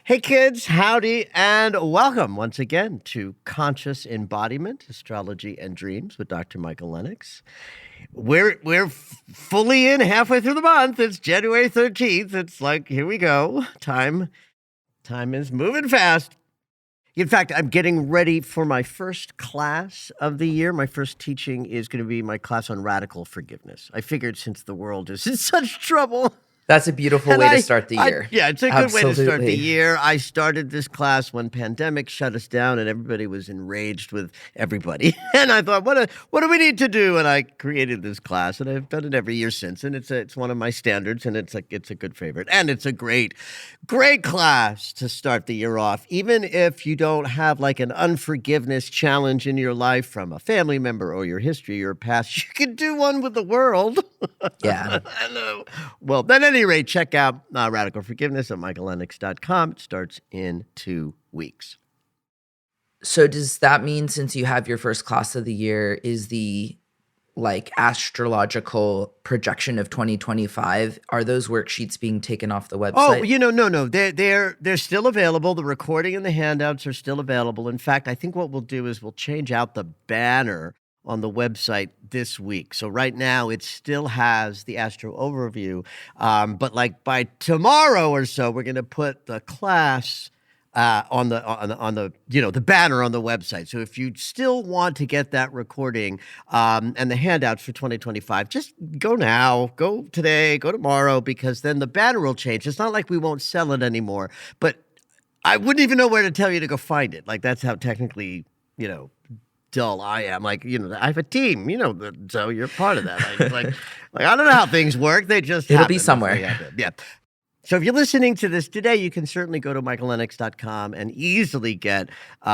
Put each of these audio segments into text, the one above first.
Hey kids, howdy, and welcome once again to Conscious Embodiment, Astrology and Dreams with Dr. Michael Lennox. We're fully in halfway through the month. It's January 13th. It's like, here we go. Time is moving fast. In fact, I'm getting ready for my first class of the year. My first teaching is going to be my class on radical forgiveness. I figured since the world is in such trouble. That's a beautiful way to start the year. Yeah, it's a good way to start the year. I started this class when pandemic shut us down and everybody was enraged with everybody. And I thought, what do we need to do? And I created this class, and I've done it every year since. And it's one of my standards, and it's a good favorite. And it's a great class to start the year off. Even if you don't have like an unforgiveness challenge in your life from a family member or your history or past, you can do one with the world. Yeah. I know. Well, at any rate, check out Radical Forgiveness at michaellennox.com. It starts in 2 weeks. So does that mean, since you have your first class of the year, is the astrological projection of 2025, are those worksheets being taken off the website? Oh, no. They're still available. The recording and the handouts are still available. In fact, I think what we'll do is we'll change out the banner on the website this week. So right now it still has the Astro Overview, but like by tomorrow or so, we're going to put the class on the the banner on the website. So if you still want to get that recording and the handouts for 2025, just go now, go today, go tomorrow, because then the banner will change. It's not like we won't sell it anymore, but I wouldn't even know where to tell you to go find it. Like, that's how technically, dull I am. Like, I have a team, so you're part of that. Like I don't know how things work. They just It'll happen. be somewhere. Yeah. So if you're listening to this today, you can certainly go to michaellennox.com and easily get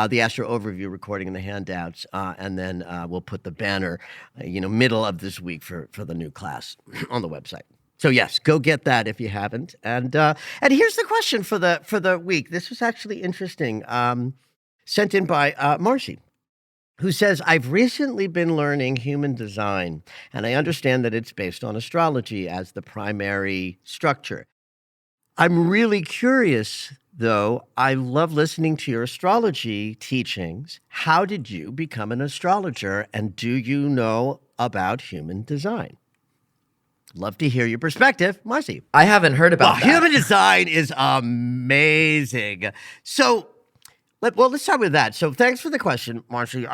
the Astro Overview recording and the handouts, and then we'll put the banner, middle of this week for the new class on the website. So yes, go get that if you haven't. And here's the question for the week. This was actually interesting, sent in by Marcy, who says, I've recently been learning human design, and I understand that it's based on astrology as the primary structure. I'm really curious, though. I love listening to your astrology teachings. How did you become an astrologer, and do you know about human design? Love to hear your perspective, Marcy. I haven't heard about that. Human design is amazing. So, let's start with that. So thanks for the question, Marcy.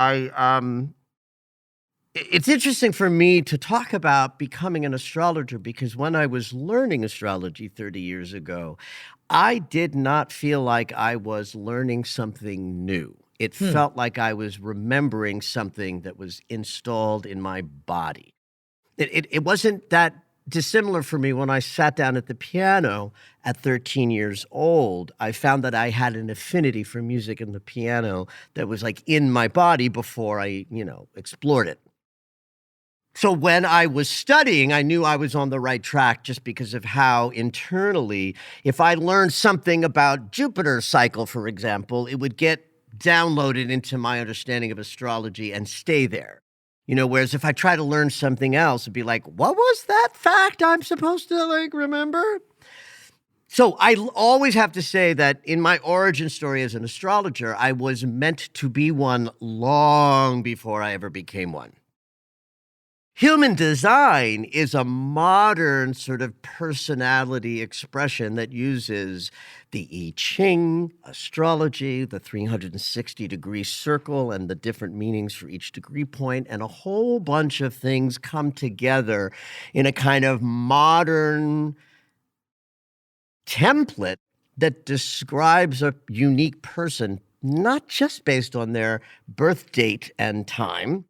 It's interesting for me to talk about becoming an astrologer, because when I was learning astrology 30 years ago, I did not feel like I was learning something new. It felt like I was remembering something that was installed in my body. It wasn't that dissimilar for me when I sat down at the piano at 13 years old. I found that I had an affinity for music and the piano that was like in my body before I, explored it. So when I was studying, I knew I was on the right track just because of how internally, if I learned something about Jupiter's cycle, for example, it would get downloaded into my understanding of astrology and stay there. Whereas if I try to learn something else, it'd be like, what was that fact I'm supposed to remember? So I always have to say that in my origin story as an astrologer, I was meant to be one long before I ever became one. Human design is a modern sort of personality expression that uses the I Ching, astrology, the 360-degree circle, and the different meanings for each degree point, and a whole bunch of things come together in a kind of modern template that describes a unique person, not just based on their birth date and time,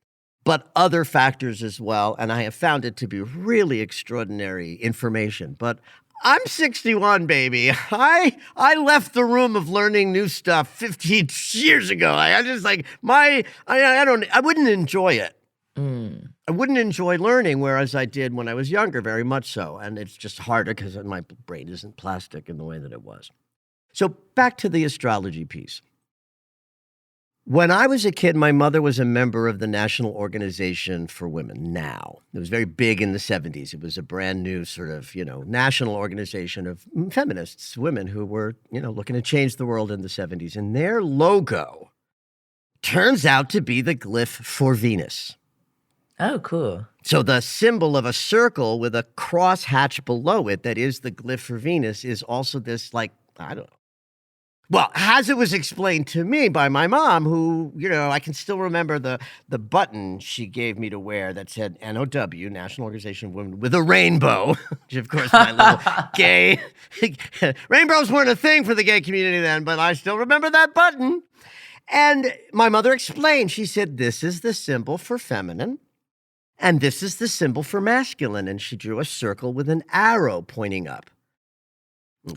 but other factors as well. And I have found it to be really extraordinary information. But I'm 61, baby. I left the room of learning new stuff 15 years ago. I just like I wouldn't enjoy it. Mm. I wouldn't enjoy learning, whereas I did when I was younger, very much so. And it's just harder because my brain isn't plastic in the way that it was. So back to the astrology piece. When I was a kid, my mother was a member of the National Organization for Women, NOW. It was very big in the 70s. It was a brand new sort of, national organization of feminists, women who were, looking to change the world in the 70s. And their logo turns out to be the glyph for Venus. Oh, cool. So the symbol of a circle with a crosshatch below it that is the glyph for Venus is also this, I don't know. Well, as it was explained to me by my mom, who, I can still remember the button she gave me to wear that said NOW, National Organization of Women, with a rainbow, which, of course, my little gay... Rainbows weren't a thing for the gay community then, but I still remember that button. And my mother explained, she said, this is the symbol for feminine, and this is the symbol for masculine. And she drew a circle with an arrow pointing up.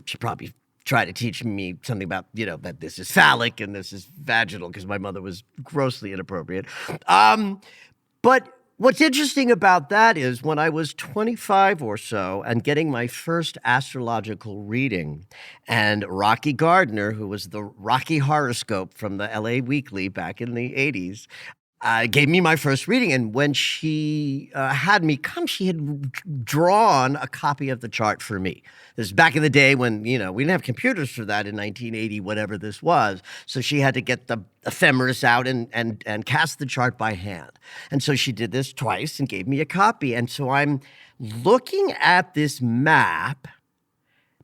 She probably try to teach me something about, that this is phallic and this is vaginal, because my mother was grossly inappropriate. But what's interesting about that is when I was 25 or so and getting my first astrological reading, and Rocky Gardner, who was the Rocky horoscope from the LA Weekly back in the 80s, gave me my first reading. And when she had me come, she had drawn a copy of the chart for me. This is back in the day when, we didn't have computers for that in 1980, whatever this was. So she had to get the ephemeris out and cast the chart by hand. And so she did this twice and gave me a copy. And so I'm looking at this map,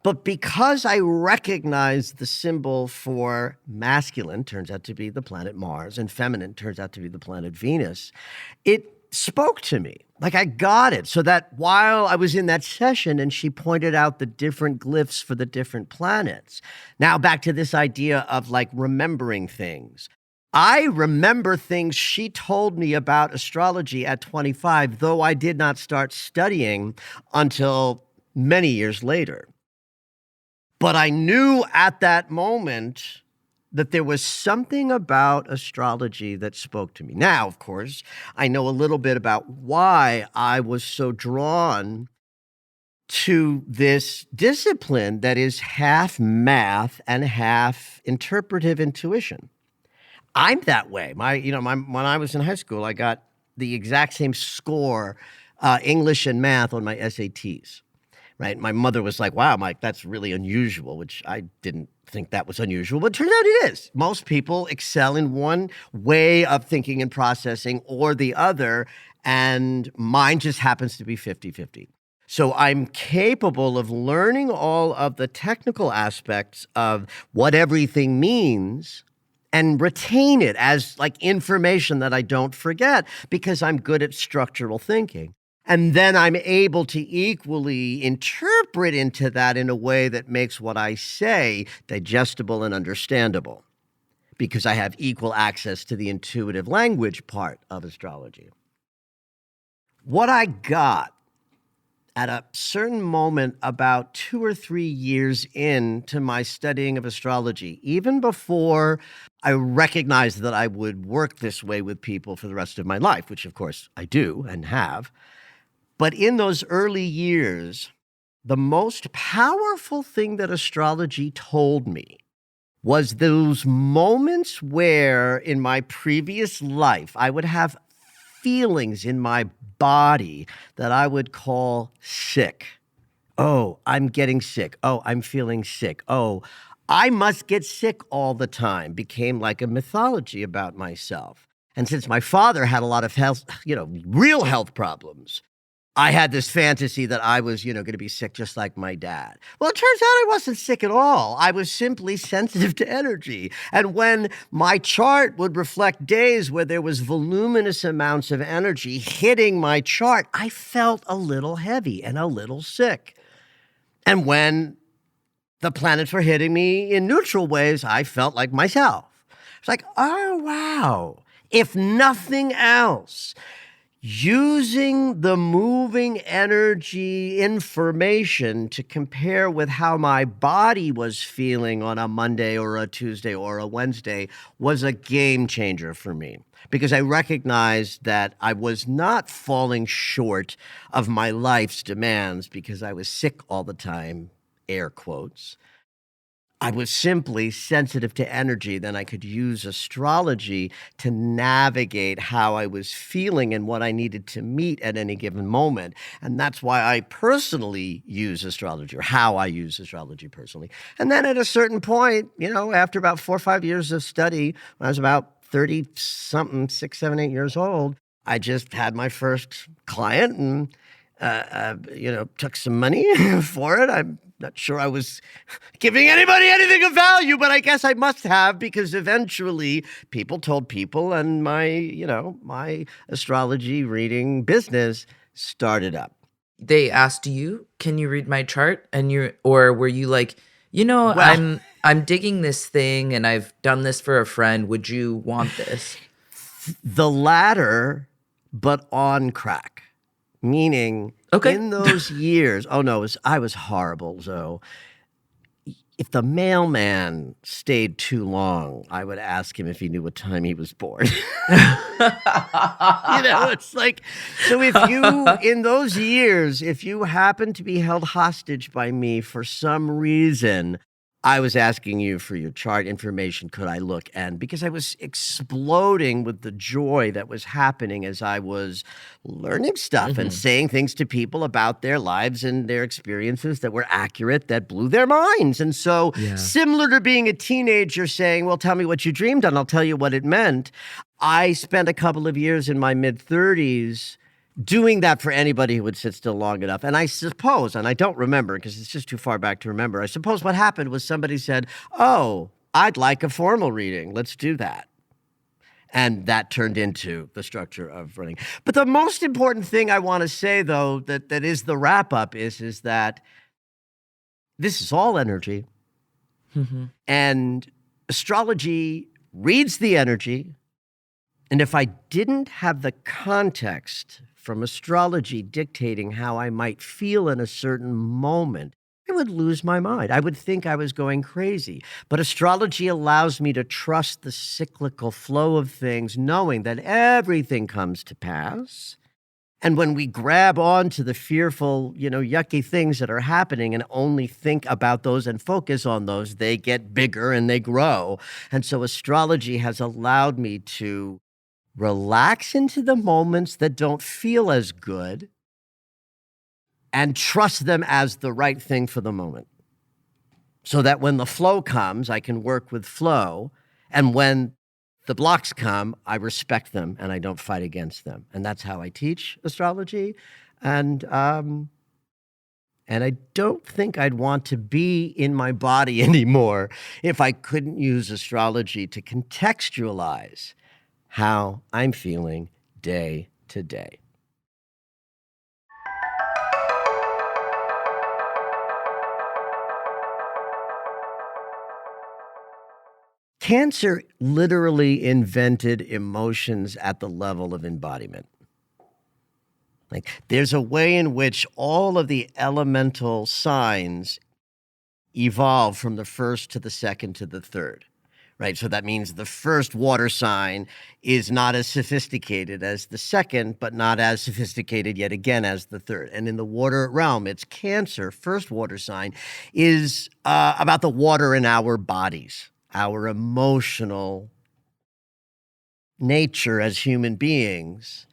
but because I recognize the symbol for masculine, turns out to be the planet Mars, and feminine turns out to be the planet Venus, it spoke to me. I got it. So that while I was in that session and she pointed out the different glyphs for the different planets, now back to this idea of remembering things. I remember things she told me about astrology at 25, though I did not start studying until many years later. But I knew at that moment that there was something about astrology that spoke to me. Now, of course, I know a little bit about why I was so drawn to this discipline that is half math and half interpretive intuition. I'm that way. When I was in high school, I got the exact same score, English and math, on my SATs. Right. My mother was like, wow, Mike, that's really unusual, which I didn't think that was unusual, but it turns out it is. Most people excel in one way of thinking and processing or the other, and mine just happens to be 50-50. So I'm capable of learning all of the technical aspects of what everything means and retain it as information that I don't forget because I'm good at structural thinking. And then I'm able to equally interpret into that in a way that makes what I say digestible and understandable, because I have equal access to the intuitive language part of astrology. What I got at a certain moment about 2 or 3 years into my studying of astrology, even before I recognized that I would work this way with people for the rest of my life, which of course I do and have, but in those early years, the most powerful thing that astrology told me was those moments where in my previous life, I would have feelings in my body that I would call sick. Oh, I'm getting sick. Oh, I'm feeling sick. Oh, I must get sick all the time became like a mythology about myself. And since my father had a lot of health, real health problems, I had this fantasy that I was, going to be sick just like my dad. Well, it turns out I wasn't sick at all. I was simply sensitive to energy. And when my chart would reflect days where there was voluminous amounts of energy hitting my chart, I felt a little heavy and a little sick. And when the planets were hitting me in neutral ways, I felt like myself. It's like, oh, wow. If nothing else, using the moving energy information to compare with how my body was feeling on a Monday or a Tuesday or a Wednesday was a game changer for me, because I recognized that I was not falling short of my life's demands because I was sick all the time, air quotes. I was simply sensitive to energy. Then I could use astrology to navigate how I was feeling and what I needed to meet at any given moment. And that's why I personally use astrology, or how I use astrology personally. And then at a certain point, after about 4 or 5 years of study, when I was about 30 something, 6, 7, 8 years old, I just had my first client and took some money for it. I'm not sure I was giving anybody anything of value, but I guess I must have, because eventually people told people, and my astrology reading business started up. They asked you, "Can you read my chart?" Or were you like, Well, I'm digging this thing and I've done this for a friend. Would you want this? the latter, but on crack. Meaning, Okay. in those years, oh no, I was horrible. So if the mailman stayed too long, I would ask him if he knew what time he was born. It's like, so in those years, if you happen to be held hostage by me for some reason, I was asking you for your chart information. Could I look? And because I was exploding with the joy that was happening as I was learning stuff and saying things to people about their lives and their experiences that were accurate, that blew their minds. And so, similar to being a teenager saying, well, tell me what you dreamed and I'll tell you what it meant, I spent a couple of years in my mid-30s doing that for anybody who would sit still long enough. And I suppose, and I don't remember because it's just too far back to remember, I suppose what happened was somebody said, oh, I'd like a formal reading. Let's do that. And that turned into the structure of running. But the most important thing I want to say, though, that is the wrap-up is that this is all energy. And astrology reads the energy. And if I didn't have the context from astrology dictating how I might feel in a certain moment, I would lose my mind. I would think I was going crazy. But astrology allows me to trust the cyclical flow of things, knowing that everything comes to pass. And when we grab onto the fearful, yucky things that are happening and only think about those and focus on those, they get bigger and they grow. And so astrology has allowed me to relax into the moments that don't feel as good and trust them as the right thing for the moment. So that when the flow comes, I can work with flow. And when the blocks come, I respect them and I don't fight against them. And that's how I teach astrology. And I don't think I'd want to be in my body anymore if I couldn't use astrology to contextualize how I'm feeling day to day. Cancer literally invented emotions at the level of embodiment. Like, there's a way in which all of the elemental signs evolve from the first to the second to the third. Right, so that means the first water sign is not as sophisticated as the second, but not as sophisticated yet again as the third. And in the water realm, it's Cancer, first water sign, is about the water in our bodies, our emotional nature as human beings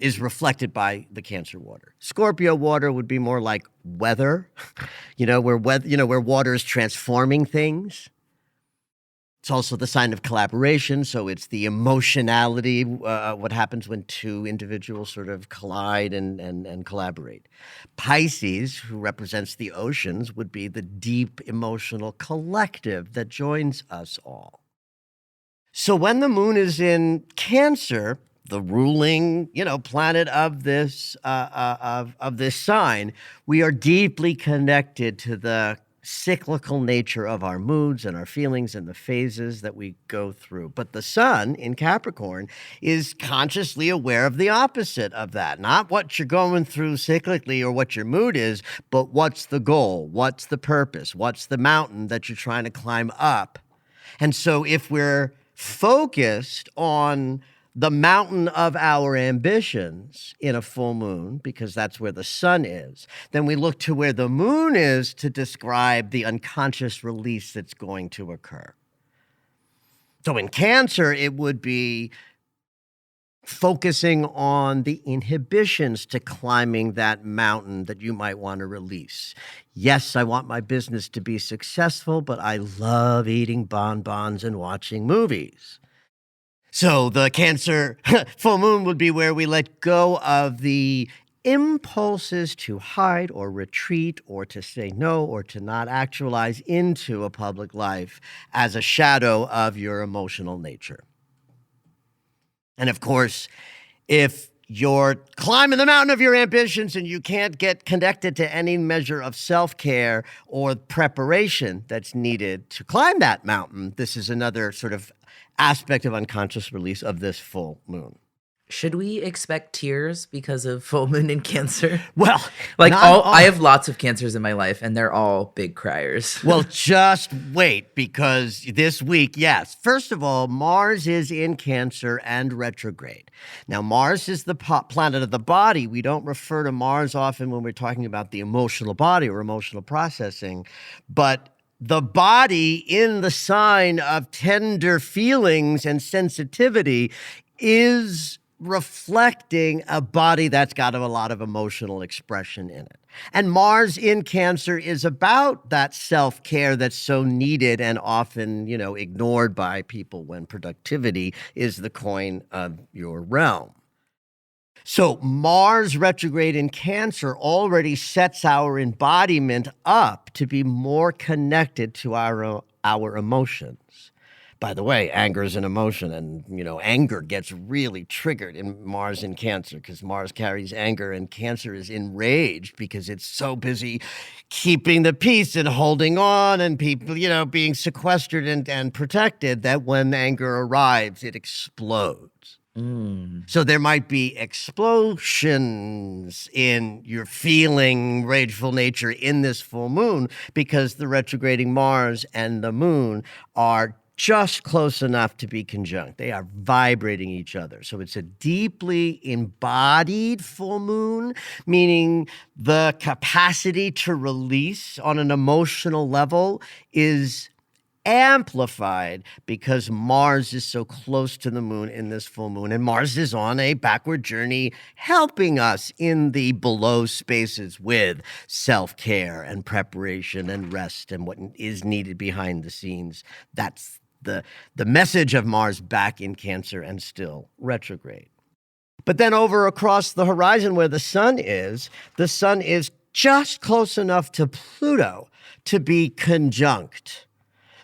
is reflected by the Cancer water. Scorpio water would be more like weather, where water is transforming things. It's also the sign of collaboration, so it's the emotionality, what happens when two individuals sort of collide and collaborate. Pisces, who represents the oceans, would be the deep emotional collective that joins us all. So when the moon is in Cancer, the ruling, planet of this of this sign, we are deeply connected to the cyclical nature of our moods and our feelings and the phases that we go through. But the sun in Capricorn is consciously aware of the opposite of that. Not what you're going through cyclically or what your mood is, but what's the goal? What's the purpose? What's the mountain that you're trying to climb up? And so if we're focused on the mountain of our ambitions in a full moon, because that's where the sun is, then we look to where the moon is to describe the unconscious release that's going to occur. So in Cancer, it would be focusing on the inhibitions to climbing that mountain that you might want to release. Yes, I want my business to be successful, but I love eating bonbons and watching movies. So the Cancer full moon would be where we let go of the impulses to hide or retreat or to say no or to not actualize into a public life as a shadow of your emotional nature. And of course, if you're climbing the mountain of your ambitions and you can't get connected to any measure of self-care or preparation that's needed to climb that mountain, this is another sort of aspect of unconscious release of this full moon. Should we expect tears because of full moon in Cancer? Well, like I have lots of Cancers in my life and they're all big criers. Well, just wait, because this week, yes. First of all, Mars is in Cancer and retrograde. Now, Mars is the planet of the body. We don't refer to Mars often when we're talking about the emotional body or emotional processing, but the body in the sign of tender feelings and sensitivity is reflecting a body that's got a lot of emotional expression in it. And Mars in Cancer is about that self-care that's so needed and often, ignored by people when productivity is the coin of your realm. So Mars retrograde in Cancer already sets our embodiment up to be more connected to our emotions. By the way, anger is an emotion, and, anger gets really triggered in Mars in Cancer because Mars carries anger, and Cancer is enraged because it's so busy keeping the peace and holding on and people, being sequestered and protected that when anger arrives, it explodes. So there might be explosions in your feeling rageful nature in this full moon because the retrograding Mars and the moon are just close enough to be conjunct. They are vibrating each other. So it's a deeply embodied full moon, meaning the capacity to release on an emotional level is amplified because Mars is so close to the moon in this full moon. And Mars is on a backward journey, helping us in the below spaces with self-care and preparation and rest and what is needed behind the scenes. That's the message of Mars back in Cancer and still retrograde. But then over across the horizon where the sun is just close enough to Pluto to be conjunct.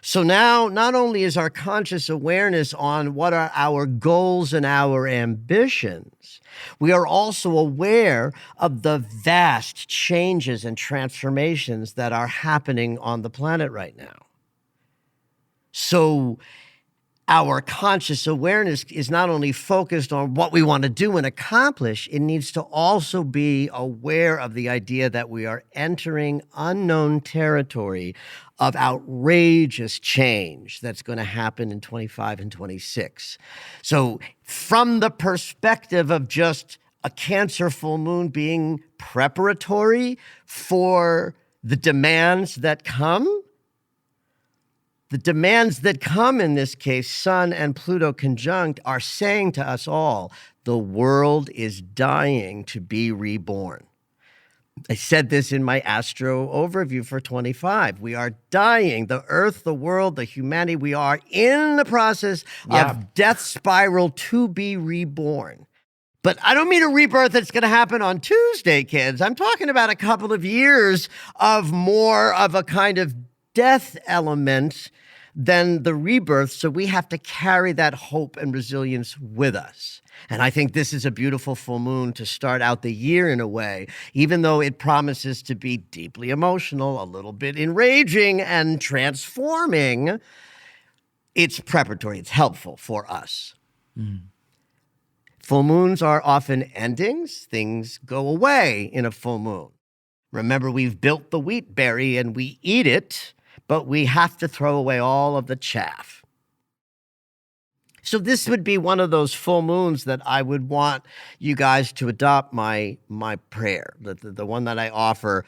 So now not only is our conscious awareness on what are our goals and our ambitions, we are also aware of the vast changes and transformations that are happening on the planet right now. So our conscious awareness is not only focused on what we want to do and accomplish, it needs to also be aware of the idea that we are entering unknown territory of outrageous change that's going to happen in 25 and 26. So from the perspective of just a Cancer full moon being preparatory for the demands that come, the demands that come in this case, Sun and Pluto conjunct, are saying to us all, the world is dying to be reborn. I said this in my Astro overview for 25. We are dying. The earth, the world, the humanity, we are in the process of death spiral to be reborn. But I don't mean a rebirth that's going to happen on Tuesday, kids. I'm talking about a couple of years of more of a kind of death element than the rebirth, so we have to carry that hope and resilience with us. And I think this is a beautiful full moon to start out the year in a way, even though it promises to be deeply emotional, a little bit enraging and transforming. It's preparatory, it's helpful for us. Full moons are often endings. Things go away in a full moon. Remember, we've built the wheat berry and we eat it, but we have to throw away all of the chaff. So this would be one of those full moons that I would want you guys to adopt my prayer, the one that I offer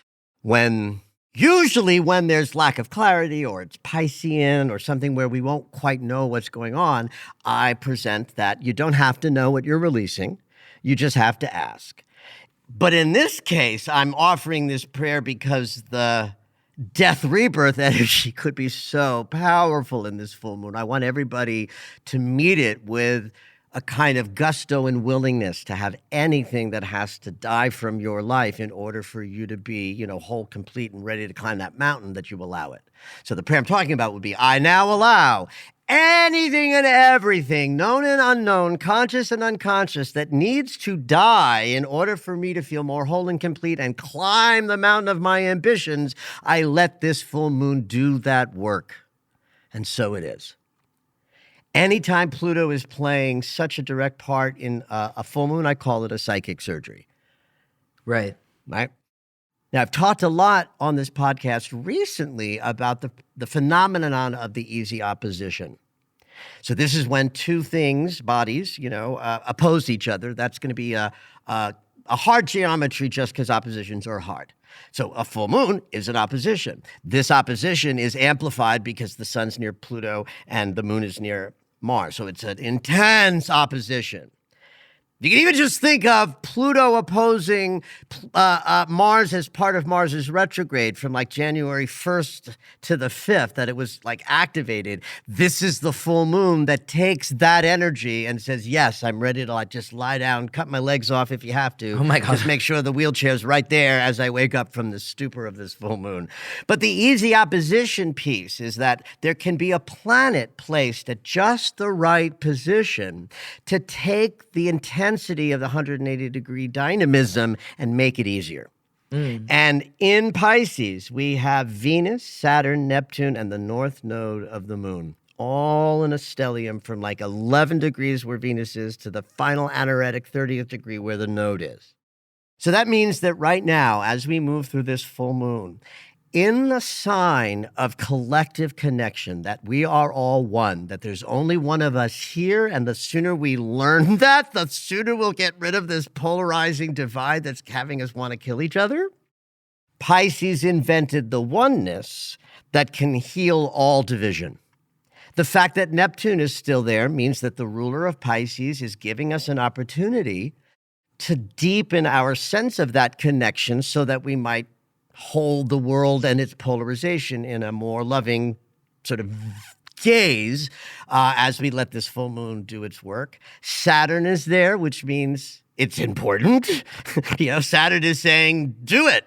usually when there's lack of clarity or it's Piscean or something where we won't quite know what's going on. I present that you don't have to know what you're releasing. You just have to ask. But in this case, I'm offering this prayer because the death rebirth energy could be so powerful in this full moon. I want everybody to meet it with a kind of gusto and willingness to have anything that has to die from your life in order for you to be, whole, complete, and ready to climb that mountain, that you allow it. So the prayer I'm talking about would be, I now allow anything and everything, known and unknown, conscious and unconscious, that needs to die in order for me to feel more whole and complete and climb the mountain of my ambitions. I let this full moon do that work. And so it is. Anytime Pluto is playing such a direct part in a full moon, I call it a psychic surgery. Right. Right? Now, I've talked a lot on this podcast recently about the phenomenon of the easy opposition. So this is when two things, bodies, oppose each other. That's going to be a hard geometry just because oppositions are hard. So a full moon is an opposition. This opposition is amplified because the sun's near Pluto and the moon is near Mars. So it's an intense opposition. You can even just think of Pluto opposing Mars as part of Mars's retrograde from like January 1st to the 5th, that it was like activated. This is the full moon that takes that energy and says, yes, I'm ready to just lie down, cut my legs off if you have to. Oh my God. Just make sure the wheelchair's right there as I wake up from the stupor of this full moon. But the easy opposition piece is that there can be a planet placed at just the right position to take the intensity of the 180-degree dynamism and make it easier. And in Pisces, we have Venus, Saturn, Neptune, and the north node of the moon, all in a stellium from like 11 degrees where Venus is to the final anaretic 30th degree where the node is. So that means that right now, as we move through this full moon, in the sign of collective connection, that we are all one, that there's only one of us here, and the sooner we learn that, the sooner we'll get rid of this polarizing divide that's having us want to kill each other. Pisces invented the oneness that can heal all division. The fact that Neptune is still there means that the ruler of Pisces is giving us an opportunity to deepen our sense of that connection so that we might hold the world and its polarization in a more loving sort of gaze as we let this full moon do its work. Saturn is there, which means it's important. Saturn is saying, do it.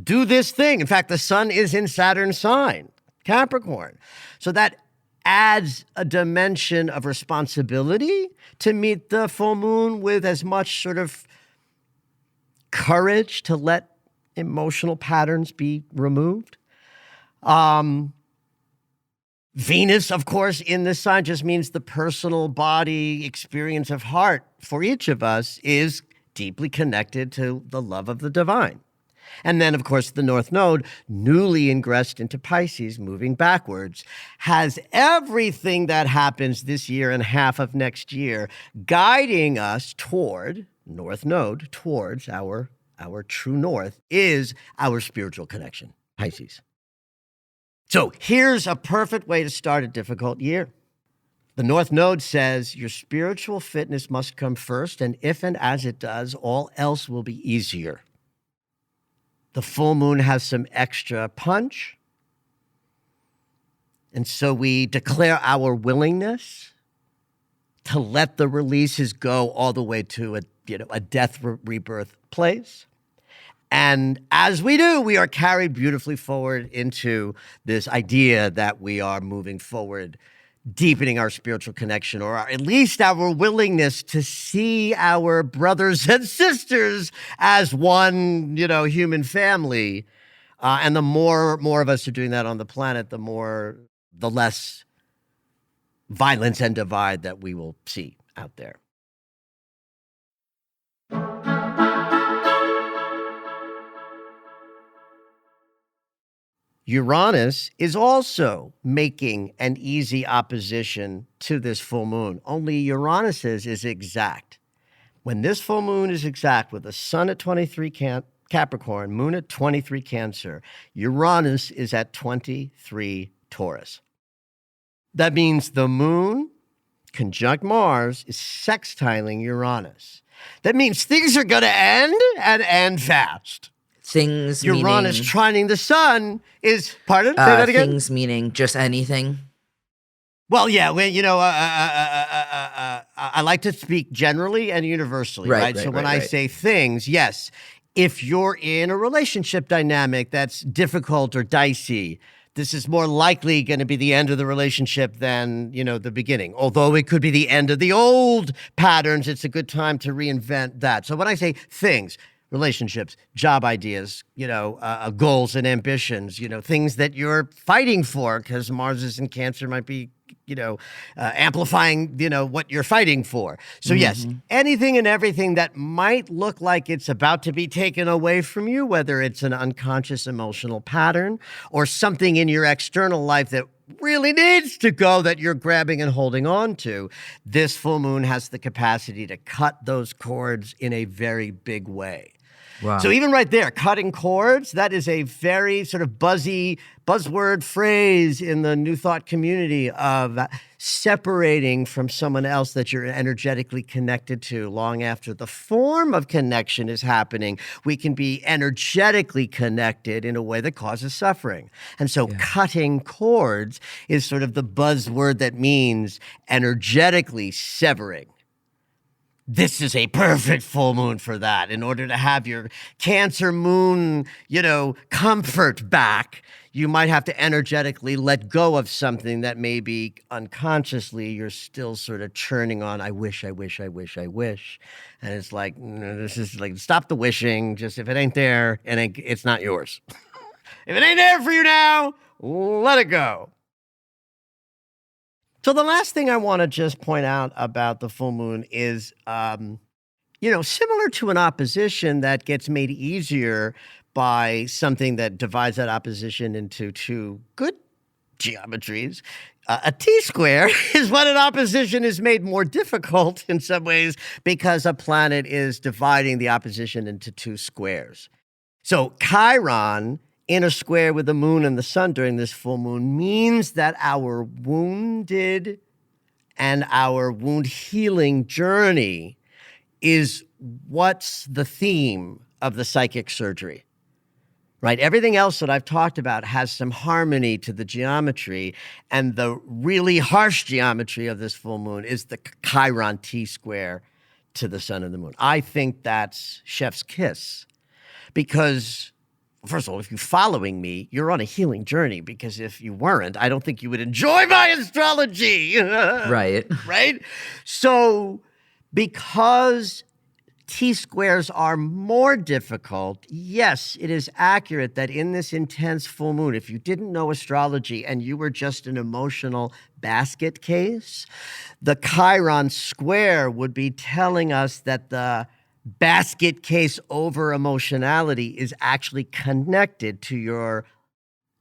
Do this thing. In fact, the sun is in Saturn's sign, Capricorn. So that adds a dimension of responsibility to meet the full moon with as much sort of courage to let emotional patterns be removed. Venus, of course, in this sign just means the personal body experience of heart for each of us is deeply connected to the love of the divine. And then, of course, the North Node, newly ingressed into Pisces, moving backwards, has everything that happens this year and half of next year guiding us toward, North Node, towards our true north is our spiritual connection, Pisces. So here's a perfect way to start a difficult year. The North Node says your spiritual fitness must come first, and if and as it does, all else will be easier. The full moon has some extra punch, and so we declare our willingness to let the releases go all the way to a death rebirth place. And as we do, we are carried beautifully forward into this idea that we are moving forward, deepening our spiritual connection, or at least our willingness to see our brothers and sisters as one, human family. And the more of us are doing that on the planet, the less violence and divide that we will see out there. Uranus is also making an easy opposition to this full moon. Only Uranus's is exact. When this full moon is exact with the sun at 23 Capricorn, moon at 23 Cancer, Uranus is at 23 Taurus. That means the moon conjunct Mars is sextiling Uranus. That means things are going to end and end fast. Things Uranus meaning, trining the sun is, pardon? Say that again? Things meaning just anything. Well, yeah, I like to speak generally and universally, right? So when I say things, yes, if you're in a relationship dynamic that's difficult or dicey, this is more likely going to be the end of the relationship than, the beginning. Although it could be the end of the old patterns, it's a good time to reinvent that. So when I say things, relationships, job ideas, goals and ambitions, things that you're fighting for, because Mars is in Cancer might be, amplifying, what you're fighting for. So yes, anything and everything that might look like it's about to be taken away from you, whether it's an unconscious emotional pattern or something in your external life that really needs to go that you're grabbing and holding on to, this full moon has the capacity to cut those cords in a very big way. Wow. So even right there, cutting cords, that is a very sort of buzzy buzzword phrase in the New Thought community of separating from someone else that you're energetically connected to long after the form of connection is happening. We can be energetically connected in a way that causes suffering. And so cutting cords is sort of the buzzword that means energetically severing. This is a perfect full moon for that. In order to have your Cancer moon, comfort back, you might have to energetically let go of something that maybe unconsciously you're still sort of churning on. I wish. And it's like, this is like, stop the wishing. Just if it ain't there, it's not yours. If it ain't there for you now, let it go. So the last thing I want to just point out about the full moon is, similar to an opposition that gets made easier by something that divides that opposition into two good geometries, a T-square is when an opposition is made more difficult in some ways because a planet is dividing the opposition into two squares. So Chiron in a square with the moon and the sun during this full moon means that our wounded and our wound healing journey is what's the theme of the psychic surgery, right? Everything else that I've talked about has some harmony to the geometry, and the really harsh geometry of this full moon is the Chiron T-square to the sun and the moon. I think that's chef's kiss because, first of all, if you're following me, you're on a healing journey, because if you weren't, I don't think you would enjoy my astrology. Right. Right? So because T-squares are more difficult, yes, it is accurate that in this intense full moon, if you didn't know astrology and you were just an emotional basket case, the Chiron square would be telling us that the basket case over emotionality is actually connected to your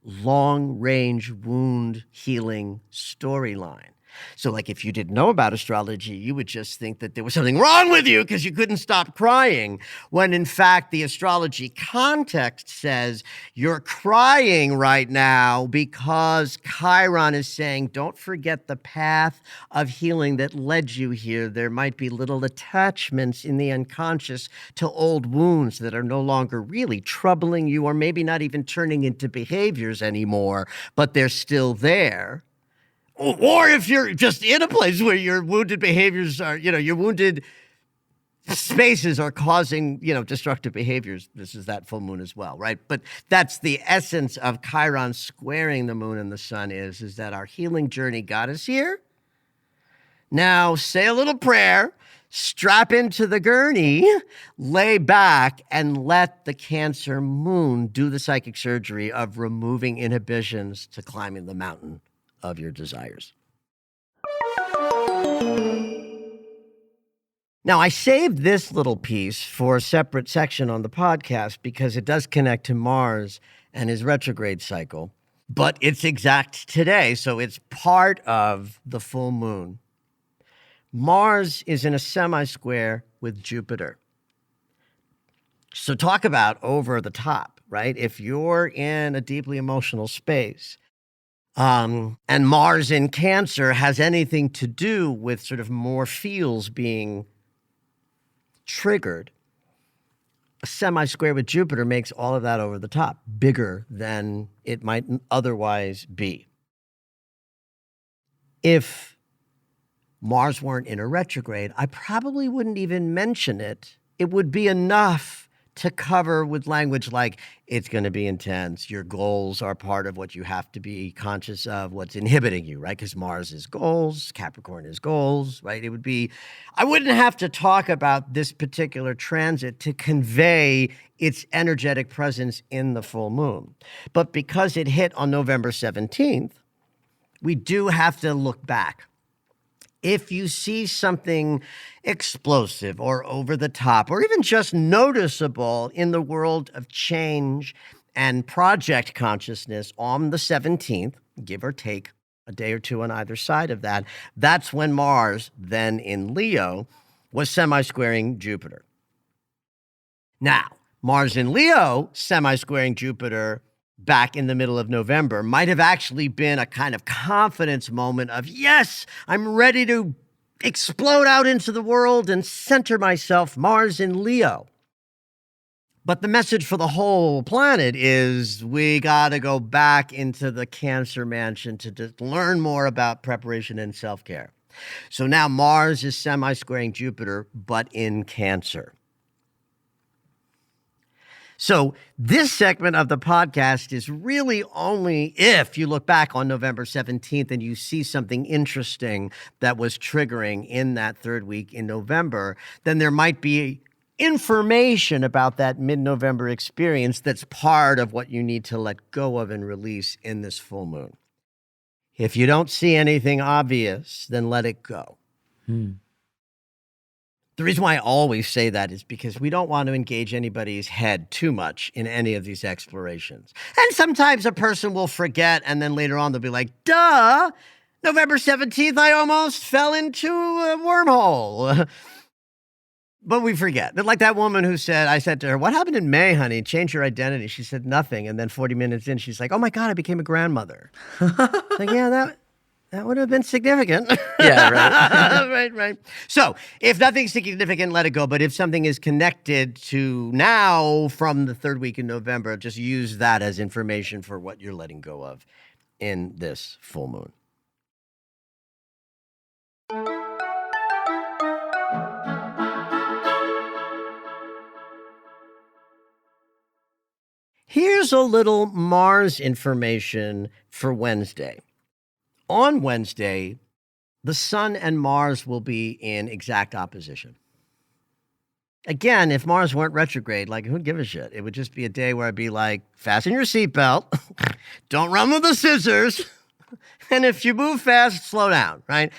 long-range wound healing storyline. So like if you didn't know about astrology, you would just think that there was something wrong with you because you couldn't stop crying, when in fact the astrology context says you're crying right now because Chiron is saying, don't forget the path of healing that led you here. There might be little attachments in the unconscious to old wounds that are no longer really troubling you, or maybe not even turning into behaviors anymore, but they're still there. Or if you're just in a place where your wounded behaviors are, your wounded spaces are causing, destructive behaviors. This is that full moon as well, right? But that's the essence of Chiron squaring the moon and the sun is that our healing journey got us here. Now say a little prayer, strap into the gurney, lay back, and let the Cancer moon do the psychic surgery of removing inhibitions to climbing the mountain of your desires. Now, I saved this little piece for a separate section on the podcast because it does connect to Mars and his retrograde cycle, but it's exact today, so it's part of the full moon. Mars is in a semi-square with Jupiter. So talk about over the top, right? If you're in a deeply emotional space, and Mars in Cancer has anything to do with sort of more feels being triggered, a semi-square with Jupiter makes all of that over the top, bigger than it might otherwise be. If Mars weren't in a retrograde, I probably wouldn't even mention it. It would be enough to cover with language like, it's going to be intense. Your goals are part of what you have to be conscious of, what's inhibiting you, right? Because Mars is goals, Capricorn is goals, right? I wouldn't have to talk about this particular transit to convey its energetic presence in the full moon. But because it hit on November 17th, we do have to look back. If you see something explosive or over the top or even just noticeable in the world of change and project consciousness on the 17th, give or take a day or two on either side of that, that's when Mars, then in Leo, was semi-squaring Jupiter. Now, Mars in Leo semi-squaring Jupiter back in the middle of November might have actually been a kind of confidence moment of, yes, I'm ready to explode out into the world and center myself, Mars in Leo. But the message for the whole planet is we got to go back into the Cancer mansion to learn more about preparation and self-care. So now Mars is semi-squaring Jupiter, but in Cancer. So this segment of the podcast is really only if you look back on November 17th and you see something interesting that was triggering in that third week in November, then there might be information about that mid-November experience that's part of what you need to let go of and release in this full moon. If you don't see anything obvious, then let it go. The reason why I always say that is because we don't want to engage anybody's head too much in any of these explorations. And sometimes a person will forget, and then later on they'll be like, duh, November 17th, I almost fell into a wormhole. But we forget. Like that woman who said, I said to her, what happened in May, honey? Change your identity. She said nothing. And then 40 minutes in, she's like, oh my God, I became a grandmother. Like, yeah, that would have been significant. Yeah, right. Right. So if nothing's significant, let it go. But if something is connected to now from the third week in November, just use that as information for what you're letting go of in this full moon. Here's a little Mars information for Wednesday. On Wednesday, the Sun and Mars will be in exact opposition. Again, if Mars weren't retrograde, like, who'd give a shit? It would just be a day where I'd be like, fasten your seatbelt, don't run with the scissors, and if you move fast, slow down, right?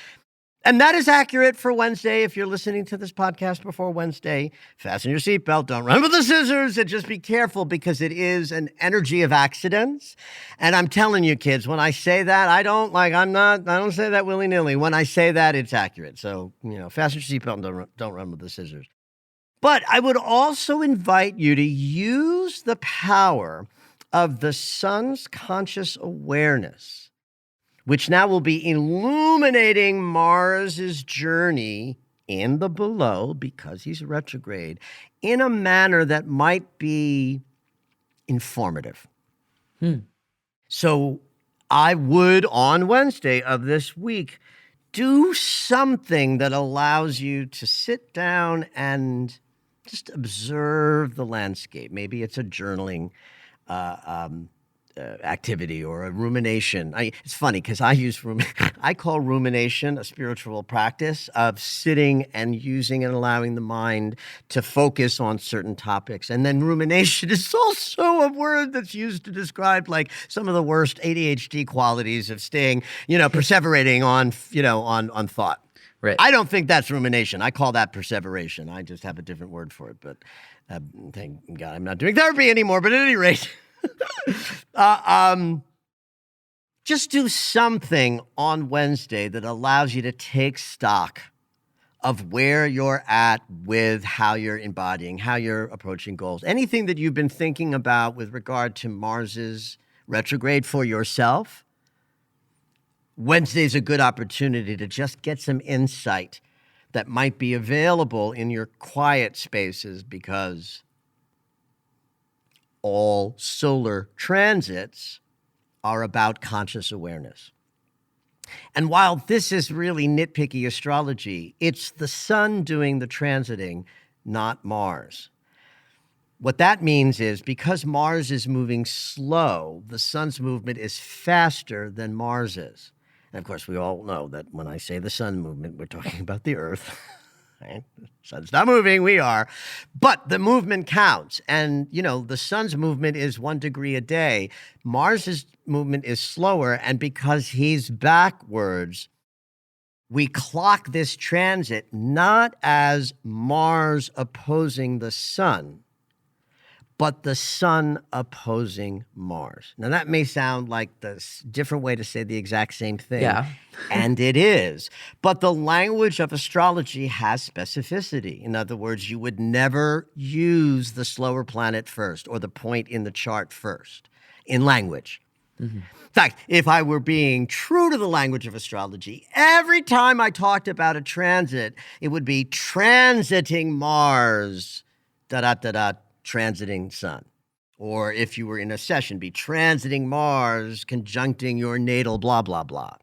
And that is accurate for Wednesday. If you're listening to this podcast before Wednesday, fasten your seatbelt, don't run with the scissors, and just be careful because it is an energy of accidents. And I'm telling you, kids, when I say that, I don't say that willy-nilly. When I say that, it's accurate. So, fasten your seatbelt and don't run with the scissors. But I would also invite you to use the power of the sun's conscious awareness, which now will be illuminating Mars's journey in the below, because he's retrograde, in a manner that might be informative. So I would, on Wednesday of this week, do something that allows you to sit down and just observe the landscape. Maybe it's a journaling activity or a rumination. It's funny because I call rumination a spiritual practice of sitting and using and allowing the mind to focus on certain topics. And then rumination is also a word that's used to describe like some of the worst ADHD qualities of staying, perseverating on thought. Right. I don't think that's rumination. I call that perseveration. I just have a different word for it. But thank God I'm not doing therapy anymore. But at any rate, just do something on Wednesday that allows you to take stock of where you're at with how you're embodying, how you're approaching goals. Anything that you've been thinking about with regard to Mars's retrograde for yourself, Wednesday's a good opportunity to just get some insight that might be available in your quiet spaces, because all solar transits are about conscious awareness. And while this is really nitpicky astrology, it's the sun doing the transiting, not Mars. What that means is because Mars is moving slow, the sun's movement is faster than Mars is. And of course, we all know that when I say the sun movement, we're talking about the Earth. Right? The sun's not moving, we are. But the movement counts. And, the sun's movement is 1 degree a day. Mars's movement is slower. And because he's backwards, we clock this transit not as Mars opposing the sun, but the sun opposing Mars. Now, that may sound like the different way to say the exact same thing. Yeah. And it is. But the language of astrology has specificity. In other words, you would never use the slower planet first or the point in the chart first in language. Mm-hmm. In fact, if I were being true to the language of astrology, every time I talked about a transit, it would be transiting Mars, transiting sun. Or if you were in a session, be transiting Mars, conjuncting your natal blah, blah, blah.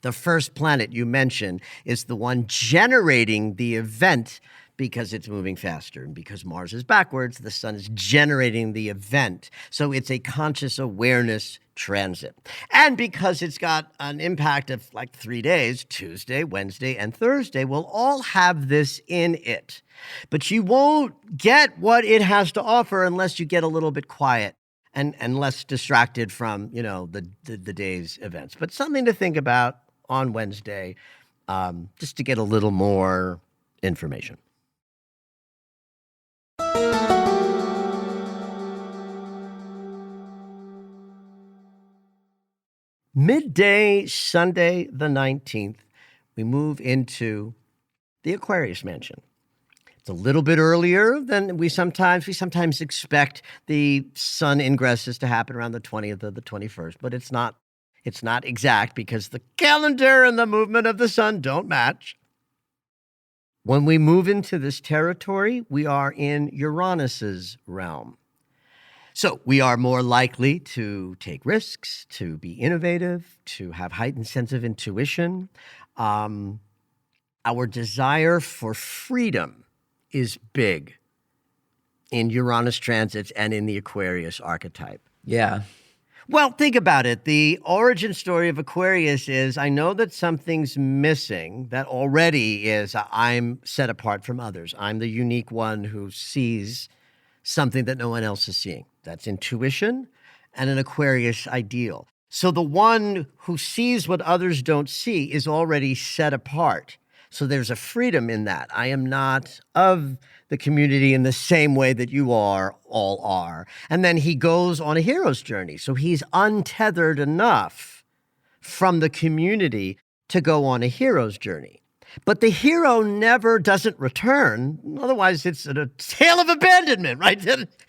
The first planet you mention is the one generating the event because it's moving faster. And because Mars is backwards, the sun is generating the event. So it's a conscious awareness transit. And because it's got an impact of like 3 days, Tuesday, Wednesday, and Thursday will all have this in it. But you won't get what it has to offer unless you get a little bit quiet and less distracted from, the day's events. But something to think about on Wednesday, just to get a little more information. Midday, Sunday the 19th, we move into the Aquarius mansion. It's a little bit earlier than we sometimes expect the sun ingresses to happen around the 20th or the 21st, but it's not exact because the calendar and the movement of the sun don't match. When we move into this territory, we are in Uranus's realm. So we are more likely to take risks, to be innovative, to have heightened sense of intuition. Our desire for freedom is big in Uranus transits and in the Aquarius archetype. Yeah. Well, think about it. The origin story of Aquarius is, I know that something's missing that already is, I'm set apart from others. I'm the unique one who sees something that no one else is seeing. That's intuition and an Aquarius ideal. So the one who sees what others don't see is already set apart. So there's a freedom in that. I am not of the community in the same way that you all are. And then he goes on a hero's journey. So he's untethered enough from the community to go on a hero's journey. But the hero never doesn't return. Otherwise, it's a tale of abandonment, right?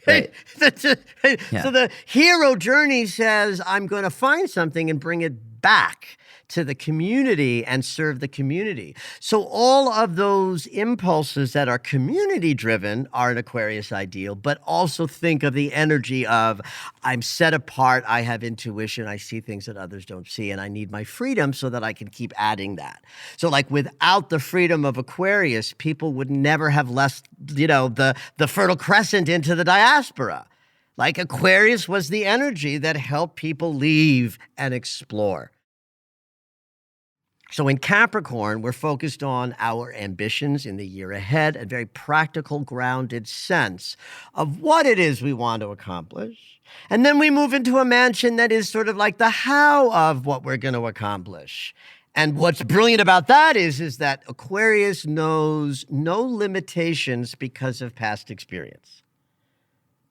Right. So the hero journey says, I'm going to find something and bring it back to the community and serve the community. So all of those impulses that are community driven are an Aquarius ideal, but also think of the energy of I'm set apart, I have intuition, I see things that others don't see, and I need my freedom so that I can keep adding that. So like without the freedom of Aquarius, people would never have left, the Fertile Crescent into the diaspora. Like Aquarius was the energy that helped people leave and explore. So in Capricorn, we're focused on our ambitions in the year ahead, a very practical, grounded sense of what it is we want to accomplish. And then we move into a mansion that is sort of like the how of what we're going to accomplish. And what's brilliant about that is that Aquarius knows no limitations because of past experience.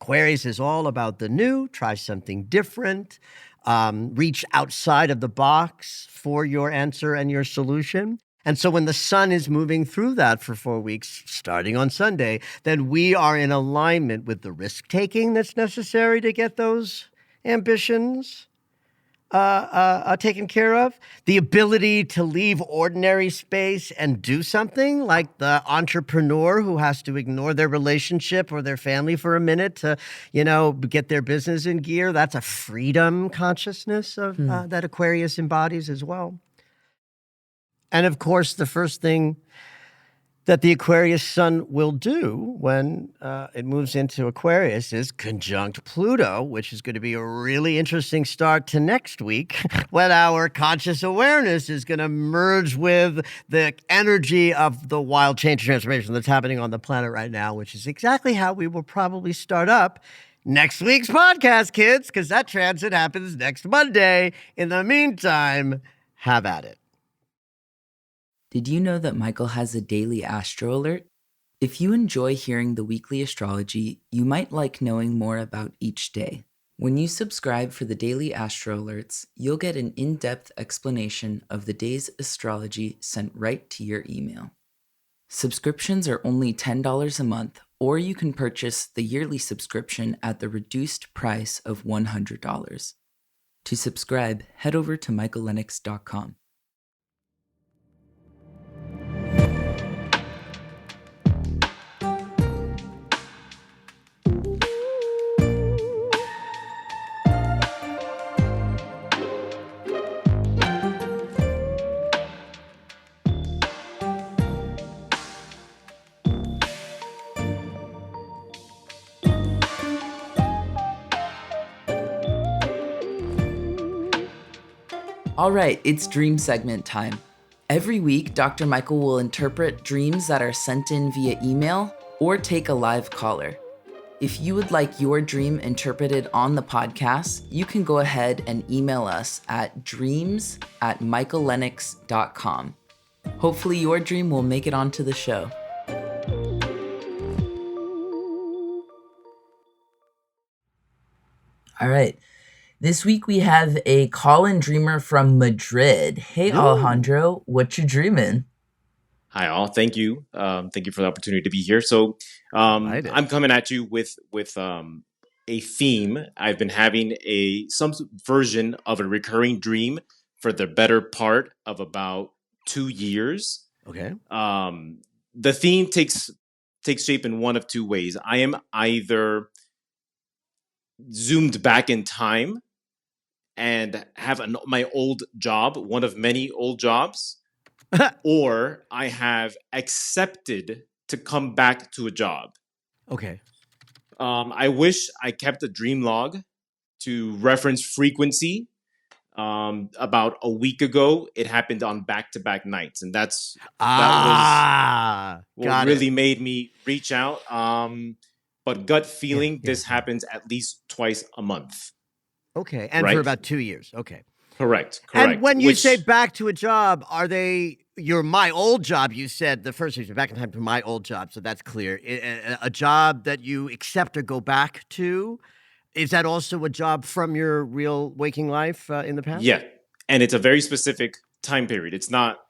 Aquarius is all about the new, try something different, reach outside of the box for your answer and your solution. And so when the sun is moving through that for 4 weeks, starting on Sunday, then we are in alignment with the risk-taking that's necessary to get those ambitions taken care of, the ability to leave ordinary space and do something, like the entrepreneur who has to ignore their relationship or their family for a minute to, get their business in gear. That's a freedom consciousness of that Aquarius embodies as well. And of course, the first thing that the Aquarius sun will do when it moves into Aquarius is conjunct Pluto, which is going to be a really interesting start to next week when our conscious awareness is going to merge with the energy of the wild change and transformation that's happening on the planet right now, which is exactly how we will probably start up next week's podcast, kids, because that transit happens next Monday. In the meantime, have at it. Did you know that Michael has a daily astro alert? If you enjoy hearing the weekly astrology, you might like knowing more about each day. When you subscribe for the daily astro alerts, you'll get an in-depth explanation of the day's astrology sent right to your email. Subscriptions are only $10 a month, or you can purchase the yearly subscription at the reduced price of $100. To subscribe, head over to michaellennox.com. All right, it's dream segment time. Every week, Dr. Michael will interpret dreams that are sent in via email or take a live caller. If you would like your dream interpreted on the podcast, you can go ahead and email us at dreams@michaellennox.com. Hopefully your dream will make it onto the show. All right. This week we have a call-in dreamer from Madrid. Hey, Alejandro, what you dreaming? Hi, all. Thank you. Thank you for the opportunity to be here. So I'm coming at you with a theme. I've been having some version of a recurring dream for the better part of about 2 years. Okay. The theme takes shape in one of two ways. I am either zoomed back in time and have my old job, one of many old jobs, or I have accepted to come back to a job. Okay. I wish I kept a dream log to reference frequency. About a week ago, it happened on back-to-back nights, and that was what really made me reach out. But gut feeling, this happens at least twice a month. Okay, and for about 2 years. Okay. Correct. And when you say back to a job, are they my old job? You said the first is back in time to my old job, so that's clear. A job that you accept or go back to, is that also a job from your real waking life in the past? Yeah, and it's a very specific time period. It's not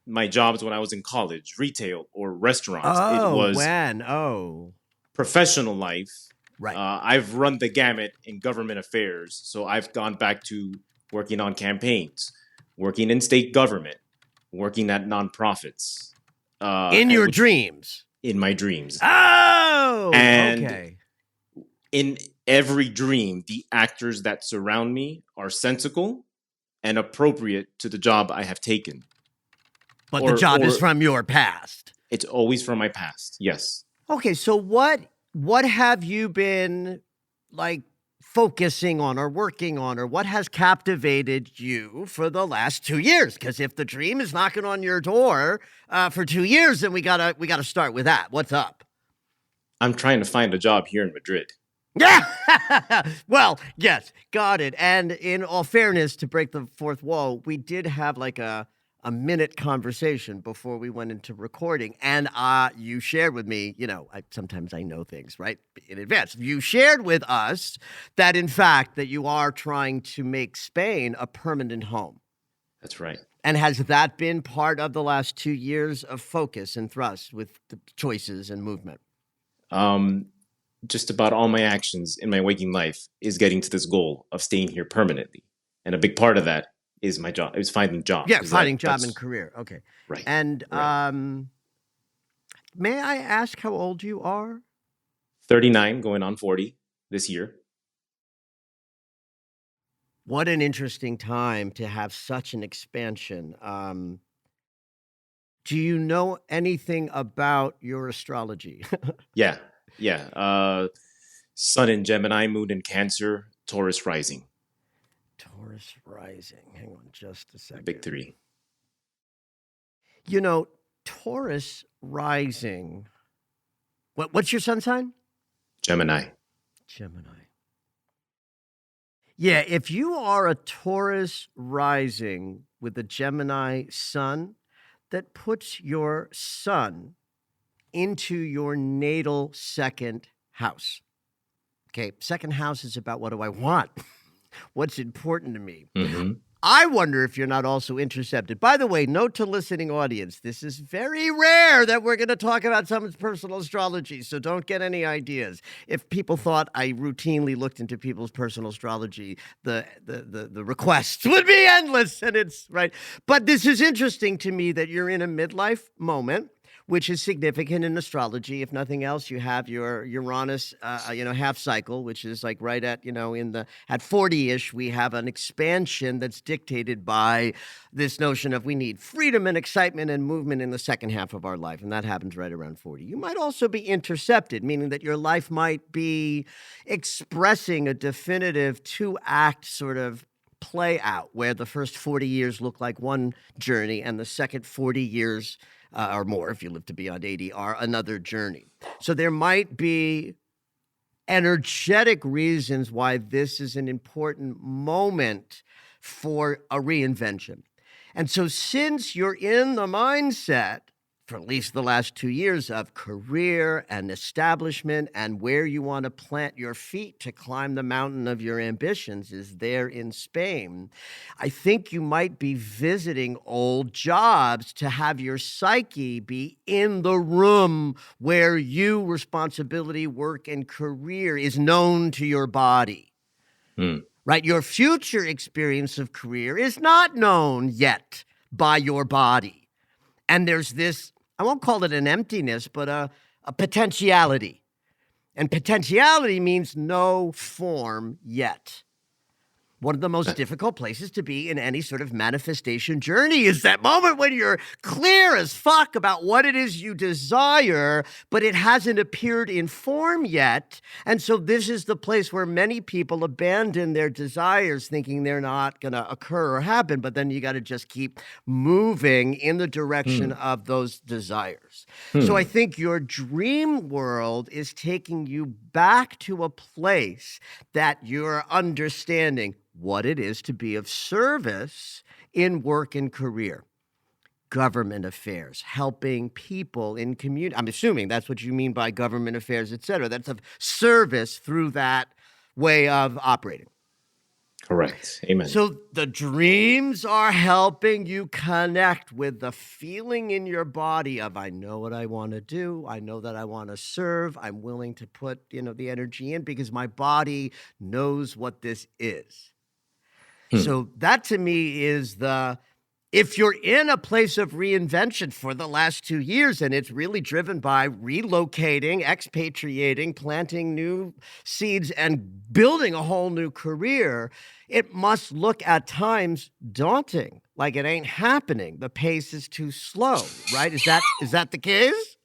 my jobs when I was in college, retail, or restaurants. Oh, it was when? Oh. Professional life. Right. I've run the gamut in government affairs, so I've gone back to working on campaigns, working in state government, working at nonprofits. In your dreams? In my dreams. Oh, and okay. In every dream, the actors that surround me are sensical and appropriate to the job I have taken. But the job is from your past. It's always from my past, yes. Okay, so what have you been like focusing on or working on, or what has captivated you for the last 2 years? Because if the dream is knocking on your door for 2 years, then we gotta start with that. What's up? I'm trying to find a job here in Madrid. Yeah. Well, yes, got it. And in all fairness, to break the fourth wall, we did have like a minute conversation before we went into recording. And you shared with me, sometimes I know things, right, in advance. You shared with us that, in fact, that you are trying to make Spain a permanent home. That's right. And has that been part of the last 2 years of focus and thrust with the choices and movement? Just about all my actions in my waking life is getting to this goal of staying here permanently. And a big part of that is my job. It's finding jobs. Yeah, finding job and career. Okay. Right. And may I ask how old you are? 39, going on 40 this year. What an interesting time to have such an expansion. Do you know anything about your astrology? Yeah. Sun in Gemini, moon in Cancer, Taurus rising. Taurus rising. Hang on just a second. Big three. Taurus rising. What's your sun sign? Gemini. Yeah, if you are a Taurus rising with a Gemini sun, that puts your sun into your natal second house. Okay, second house is about what do I want? What's important to me? Mm-hmm. I wonder if you're not also intercepted. By the way, note to listening audience, this is very rare that we're going to talk about someone's personal astrology, so don't get any ideas. If people thought I routinely looked into people's personal astrology, the requests would be endless, and it's right. But this is interesting to me that you're in a midlife moment, which is significant in astrology. If nothing else, you have your Uranus, half cycle, which is like right at 40-ish, we have an expansion that's dictated by this notion of we need freedom and excitement and movement in the second half of our life. And that happens right around 40. You might also be intercepted, meaning that your life might be expressing a definitive 2-act sort of play out where the first 40 years look like one journey and the second 40 years or more, if you live to beyond 80, are another journey. So there might be energetic reasons why this is an important moment for a reinvention. And so since you're in the mindset, for at least the last 2 years, of career and establishment and where you want to plant your feet to climb the mountain of your ambitions is there in Spain, I think you might be visiting old jobs to have your psyche be in the room where responsibility, work, and career is known to your body. Right? Your future experience of career is not known yet by your body. And there's this, I won't call it an emptiness, but a potentiality. And potentiality means no form yet. One of the most difficult places to be in any sort of manifestation journey is that moment when you're clear as fuck about what it is you desire, but it hasn't appeared in form yet. And so this is the place where many people abandon their desires thinking they're not going to occur or happen, but then you got to just keep moving in the direction of those desires. So I think your dream world is taking you back to a place that you're understanding what it is to be of service in work and career, government affairs, helping people in community. I'm assuming that's what you mean by government affairs, et cetera. That's of service through that way of operating. Correct. Amen. So the dreams are helping you connect with the feeling in your body of, I know what I want to do. I know that I want to serve. I'm willing to put, the energy in because my body knows what this is. So that to me is if you're in a place of reinvention for the last 2 years and it's really driven by relocating, expatriating, planting new seeds and building a whole new career, it must look at times daunting, like it ain't happening. The pace is too slow, right? Is that the case?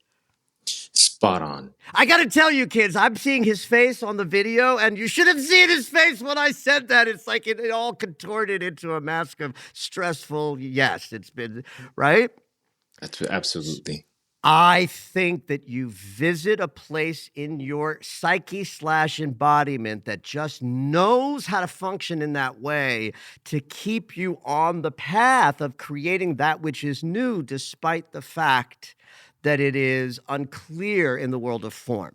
Spot on. I got to tell you, kids, I'm seeing his face on the video, and you should have seen his face when I said that. It's like it all contorted into a mask of stressful. Yes, it's been, right? That's absolutely. I think that you visit a place in your psyche / embodiment that just knows how to function in that way to keep you on the path of creating that which is new, despite the fact that it is unclear in the world of form.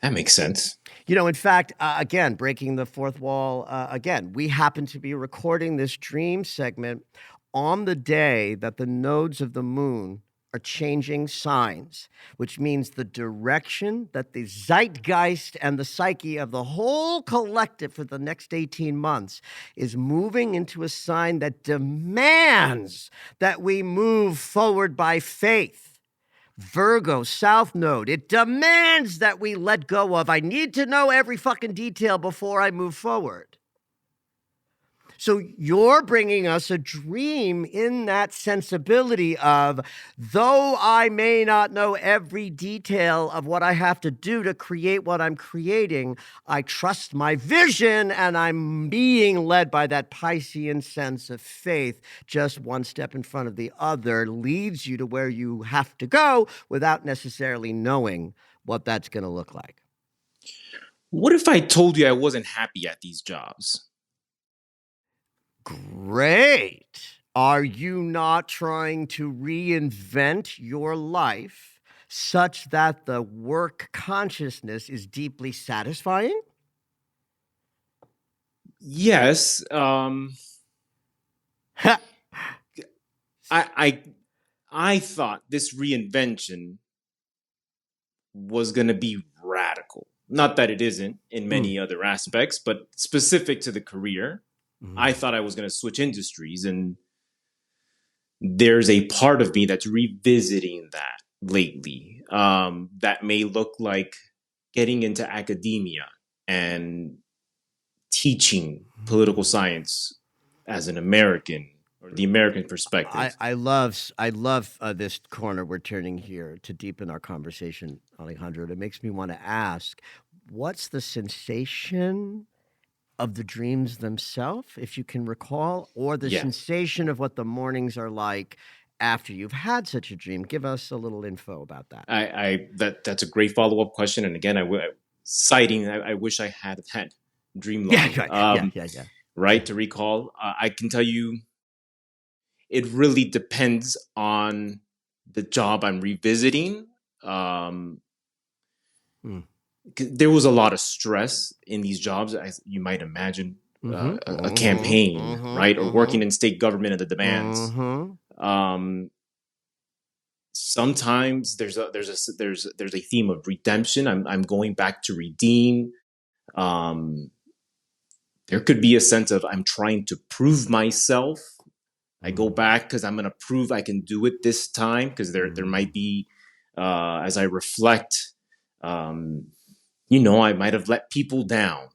That makes sense. In fact, again, breaking the fourth wall, again, we happen to be recording this dream segment on the day that the nodes of the moon are changing signs, which means the direction that the zeitgeist and the psyche of the whole collective for the next 18 months is moving into a sign that demands that we move forward by faith. Virgo, South Node, it demands that we let go of, I need to know every fucking detail before I move forward. So you're bringing us a dream in that sensibility of, though I may not know every detail of what I have to do to create what I'm creating, I trust my vision and I'm being led by that Piscean sense of faith. Just one step in front of the other leads you to where you have to go without necessarily knowing what that's going to look like. What if I told you I wasn't happy at these jobs? Great. Are you not trying to reinvent your life such that the work consciousness is deeply satisfying? Yes. I thought this reinvention was going to be radical. Not that it isn't in many other aspects, but specific to the career. I thought I was going to switch industries, and there's a part of me that's revisiting that lately. That may look like getting into academia and teaching political science as an American, or the American perspective. I love this corner we're turning here to deepen our conversation, Alejandro. It makes me want to ask, what's the sensation of the dreams themselves, if you can recall, or the sensation of what the mornings are like after you've had such a dream? Give us a little info about that. That's a great follow-up question. And again, I wish I had that dream log. Yeah. Right, to recall. I can tell you, it really depends on the job I'm revisiting. There was a lot of stress in these jobs, as you might imagine, a campaign, right? Or working in state government and the demands. Sometimes there's a theme of redemption. I'm going back to redeem. There could be a sense of I'm trying to prove myself. I go back because I'm going to prove I can do it this time, because there might be, as I reflect, I might have let people down,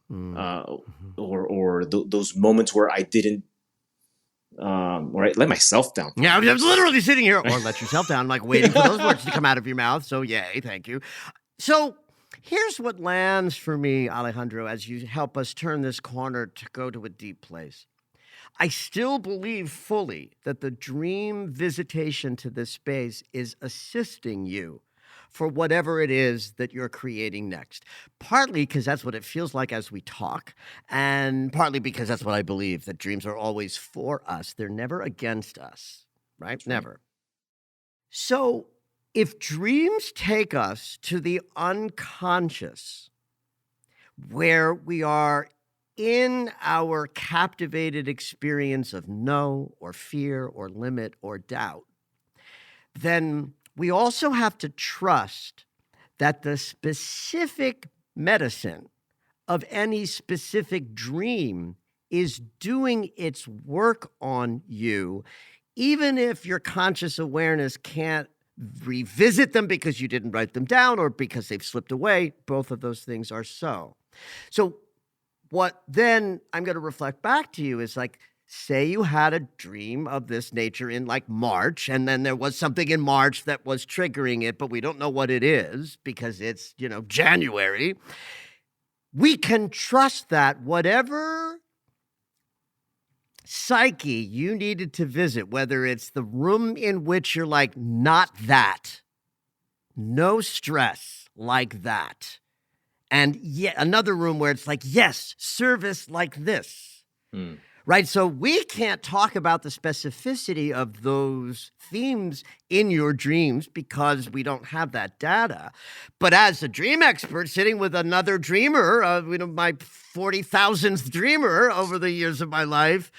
or those moments where I didn't, or I let myself down. Yeah, I was literally sitting here, or let yourself down, like waiting for those words to come out of your mouth. So yay, thank you. So here's what lands for me, Alejandro, as you help us turn this corner to go to a deep place. I still believe fully that the dream visitation to this space is assisting you for whatever it is that you're creating next. Partly because that's what it feels like as we talk, and partly because that's what I believe, that dreams are always for us. They're never against us, right? Never. So if dreams take us to the unconscious, where we are in our captivated experience of no or fear or limit or doubt, then we also have to trust that the specific medicine of any specific dream is doing its work on you, even if your conscious awareness can't revisit them because you didn't write them down or because they've slipped away. Both of those things are so. So what then I'm going to reflect back to you is like, say you had a dream of this nature in like March, and then there was something in March that was triggering it, but we don't know what it is because it's, January. We can trust that whatever psyche you needed to visit, whether it's the room in which you're like, not that, no stress like that, and yet another room where it's like, yes, service like this, right? So we can't talk about the specificity of those themes in your dreams because we don't have that data. But as a dream expert sitting with another dreamer, my 40,000th dreamer over the years of my life,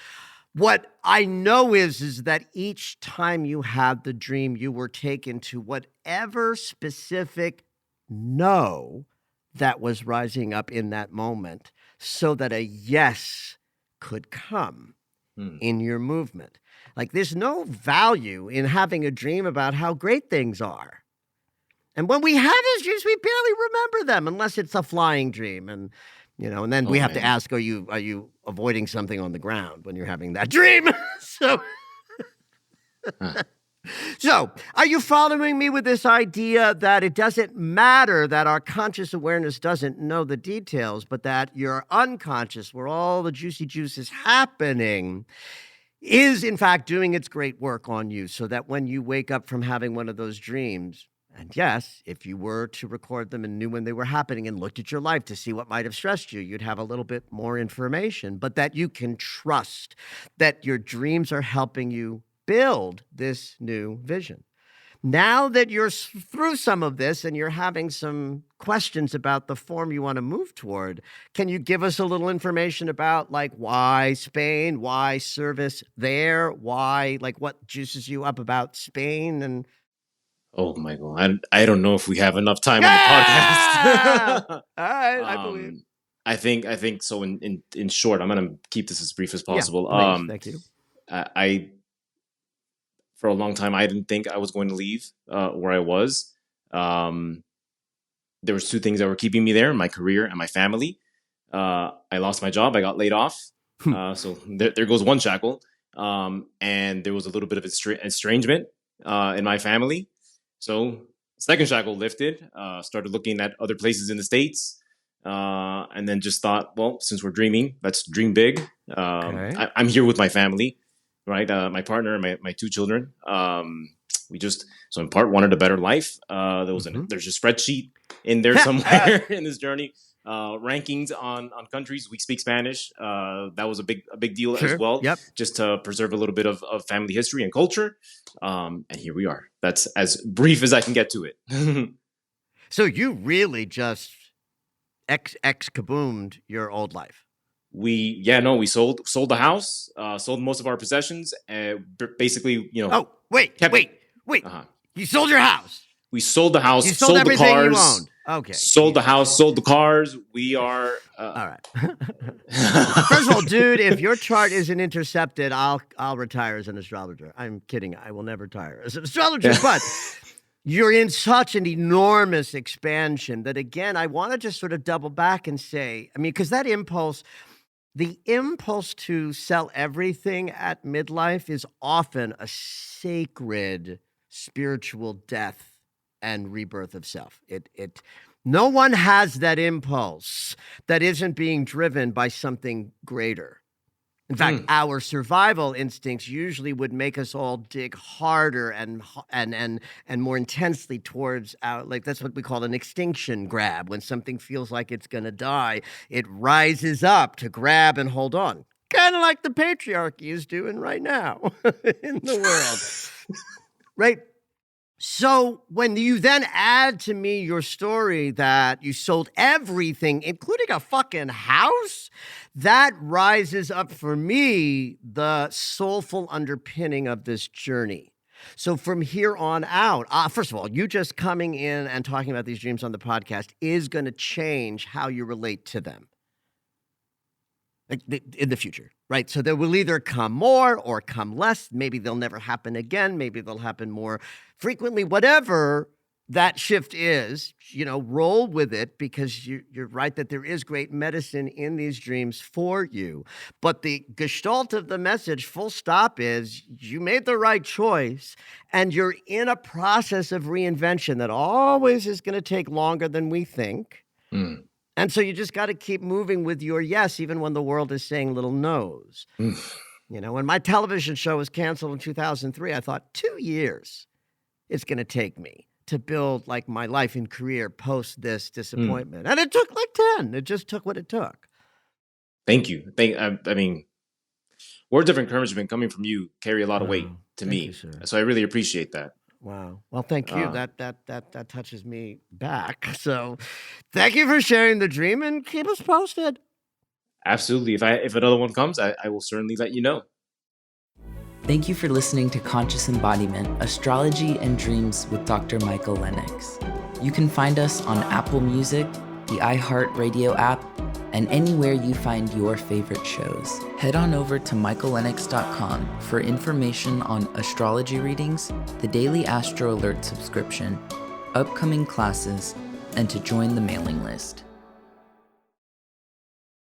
what I know is that each time you had the dream, you were taken to whatever specific no that was rising up in that moment so that a yes could come in your movement. Like there's no value in having a dream about how great things are. And when we have those dreams, we barely remember them unless it's a flying dream. And, and then we have to ask, are you avoiding something on the ground when you're having that dream? So, are you following me with this idea that it doesn't matter that our conscious awareness doesn't know the details, but that your unconscious, where all the juicy juice is happening, is in fact doing its great work on you so that when you wake up from having one of those dreams, and yes, if you were to record them and knew when they were happening and looked at your life to see what might have stressed you, you'd have a little bit more information, but that you can trust that your dreams are helping you build this new vision. Now that you're through some of this and you're having some questions about the form you want to move toward, can you give us a little information about like why Spain, why service there, why, like what juices you up about Spain? And oh, Michael, I don't know if we have enough time on yeah! the podcast. All right, I believe. I think so. In short, I'm gonna keep this as brief as possible. Yeah, please, thank you. I for a long time I didn't think I was going to leave where I was. There was two things that were keeping me there: my career and my family. I lost my job. I got laid off. So there goes one shackle. And there was a little bit of estrangement in my family. So second shackle lifted. Started looking at other places in the States. And then just thought, well, since we're dreaming, let's dream big. Okay. I'm here with my family, right? My partner and my two children. So in part wanted a better life. There's a spreadsheet in there somewhere in this journey. Rankings on countries we speak Spanish. That was a big deal as well. Yep. Just to preserve a little bit of family history and culture. And here we are. That's as brief as I can get to it. So you really just kaboomed your old life. We sold the house, sold most of our possessions, and basically, Oh, wait. Uh-huh. You sold your house. We sold the house, you sold everything the cars, you owned. Okay. Sold the house, sold the cars. We are all right. First of all, dude, if your chart isn't intercepted, I'll retire as an astrologer. I'm kidding. I will never retire as an astrologer, but you're in such an enormous expansion that, again, I want to just sort of double back and say, because that impulse, the impulse to sell everything at midlife is often a sacred spiritual death and rebirth of self. No one has that impulse that isn't being driven by something greater. In fact, our survival instincts usually would make us all dig harder and more intensely towards that's what we call an extinction grab. When something feels like it's going to die, it rises up to grab and hold on. Kind of like the patriarchy is doing right now in the world. Right? So when you then add to me your story that you sold everything, including a fucking house, that rises up for me the soulful underpinning of this journey. So from here on out, first of all, you just coming in and talking about these dreams on the podcast is going to change how you relate to them. in the future, right? So there will either come more or come less. Maybe they'll never happen again. Maybe they'll happen more frequently. Whatever that shift is, roll with it, because you're right that there is great medicine in these dreams for you. But the gestalt of the message, full stop, is you made the right choice, and you're in a process of reinvention that always is going to take longer than we think. Mm. And so you just got to keep moving with your yes, even when the world is saying little no's. When my television show was canceled in 2003, I thought 2 years it's going to take me to build like my life and career post this disappointment. And it took like 10. It just took what it took. Thank you. I mean, words of encouragement coming from you carry a lot of weight to me. You, sir. So I really appreciate that. Wow. Well, thank you. That touches me back. So thank you for sharing the dream, and keep us posted. Absolutely. If another one comes, I will certainly let you know. Thank you for listening to Conscious Embodiment, Astrology and Dreams with Dr. Michael Lennox. You can find us on Apple Music, the iHeartRadio app, and anywhere you find your favorite shows. Head on over to michaellennox.com for information on astrology readings, the daily Astro Alert subscription, upcoming classes, and to join the mailing list.